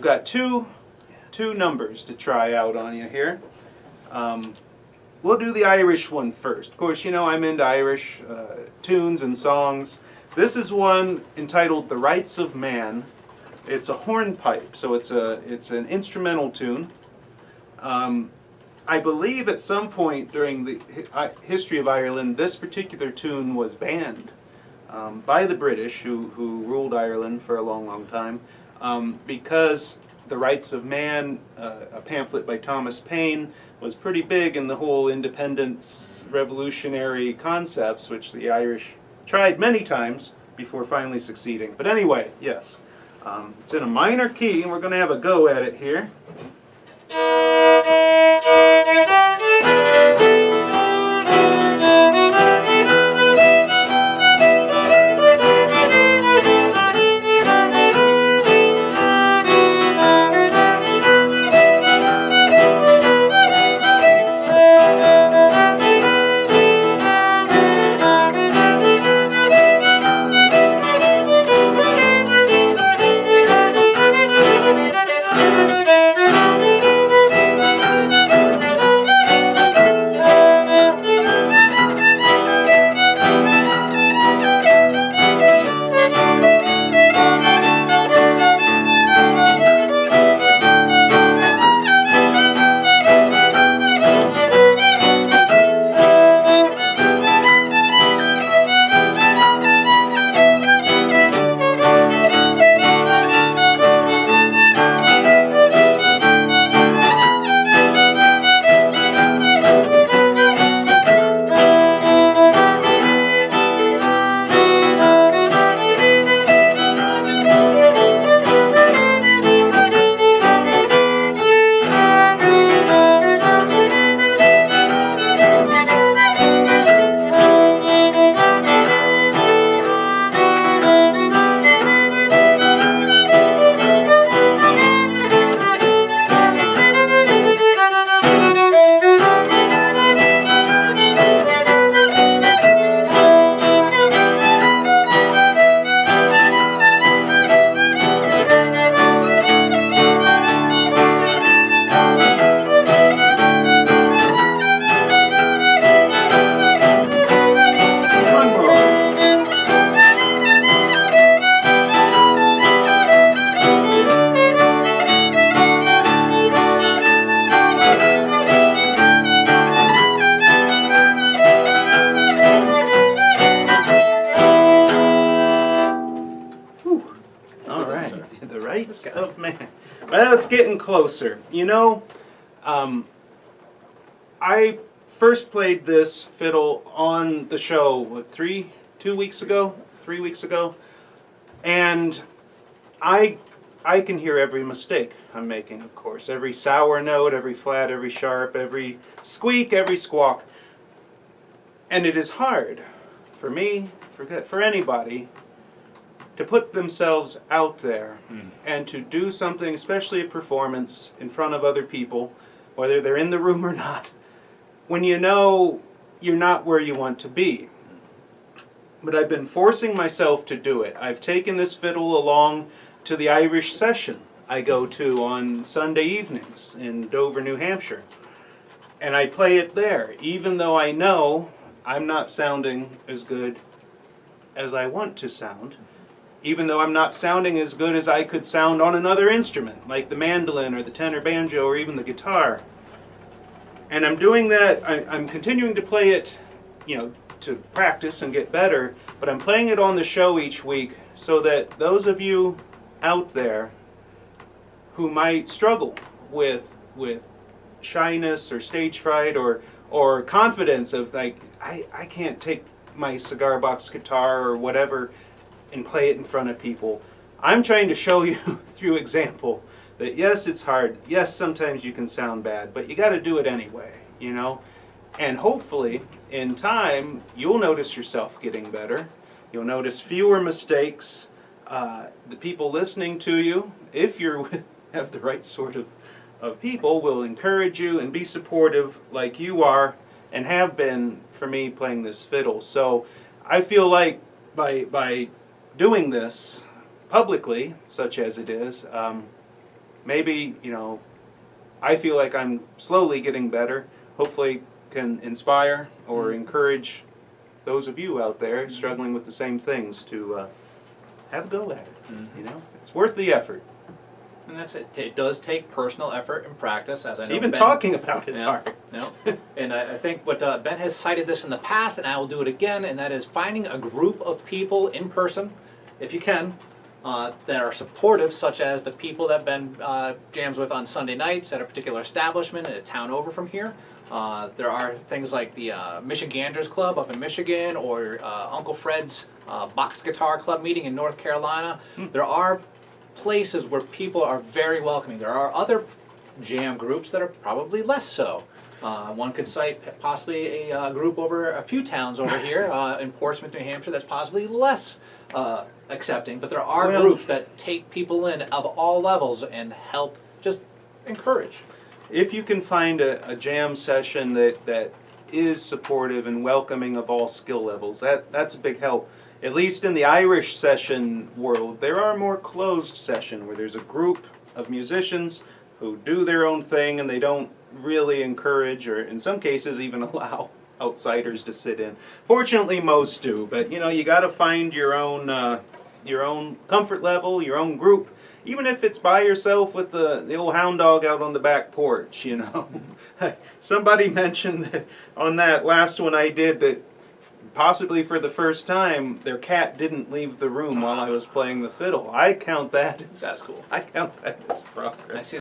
got two numbers to try out on you here. We'll do the Irish one first. Of course, you know I'm into Irish tunes and songs. This is one entitled "The Rights of Man." It's a hornpipe, so it's an instrumental tune. I believe at some point during the history of Ireland, this particular tune was banned by the British, who ruled Ireland for a long, long time, because The Rights of Man, a pamphlet by Thomas Paine, was pretty big in the whole independence revolutionary concepts, which the Irish tried many times before finally succeeding. But anyway, yes, it's in a minor key, and we're going to have a go at it here. The Rights of Man. Well, it's getting closer. You know, I first played this fiddle on the show, what, 3 weeks ago, and I can hear every mistake I'm making, of course. Every sour note, every flat, every sharp, every squeak, every squawk. And it is hard for me, for anybody, to put themselves out there and to do something, especially a performance in front of other people, whether they're in the room or not, when you know you're not where you want to be. But I've been forcing myself to do it. I've taken this fiddle along to the Irish session I go to on Sunday evenings in Dover, New Hampshire. And I play it there, even though I know I'm not sounding as good as I want to sound. Even though I'm not sounding as good as I could sound on another instrument, like the mandolin or the tenor banjo or even the guitar. And I'm doing that, I'm continuing to play it, you know, to practice and get better, but I'm playing it on the show each week so that those of you out there who might struggle with shyness or stage fright or confidence of like, I can't take my cigar box guitar or whatever and play it in front of people. I'm trying to show you through example that yes, it's hard. Yes, sometimes you can sound bad, but you got to do it anyway, you know? And hopefully, in time, you'll notice yourself getting better. You'll notice fewer mistakes. The people listening to you, if you have the right sort of people, will encourage you and be supportive like you are and have been for me playing this fiddle. So I feel like by doing this publicly, such as it is, maybe, you know, I feel like I'm slowly getting better. Hopefully can inspire or encourage those of you out there struggling with the same things to have a go at it. You know, it's worth the effort. And that's it. It does take personal effort and practice, as I know. Even Ben, talking about it's hard. No. And I think what Ben has cited this in the past, and I will do it again, and that is finding a group of people in person, if you can, that are supportive, such as the people that Ben jams with on Sunday nights at a particular establishment in a town over from here. There are things like the Michiganders Club up in Michigan, or Uncle Fred's Box Guitar Club meeting in North Carolina. There are places where people are very welcoming. There are other jam groups that are probably less so. One could cite possibly a group over a few towns over here in Portsmouth, New Hampshire, that's possibly less accepting. But there are groups that take people in of all levels and help just encourage. If you can find a jam session that is supportive and welcoming of all skill levels, that's a big help. At least in the Irish session world, there are more closed sessions where there's a group of musicians who do their own thing and they don't really encourage, or in some cases even allow, outsiders to sit in. Fortunately, most do, but you know, you got to find your own comfort level, your own group. Even if it's by yourself with the old hound dog out on the back porch, you know. Somebody mentioned that on that last one I did that possibly for the first time their cat didn't leave the room while I was playing the fiddle. I count that as, That's cool. I count that as progress. I see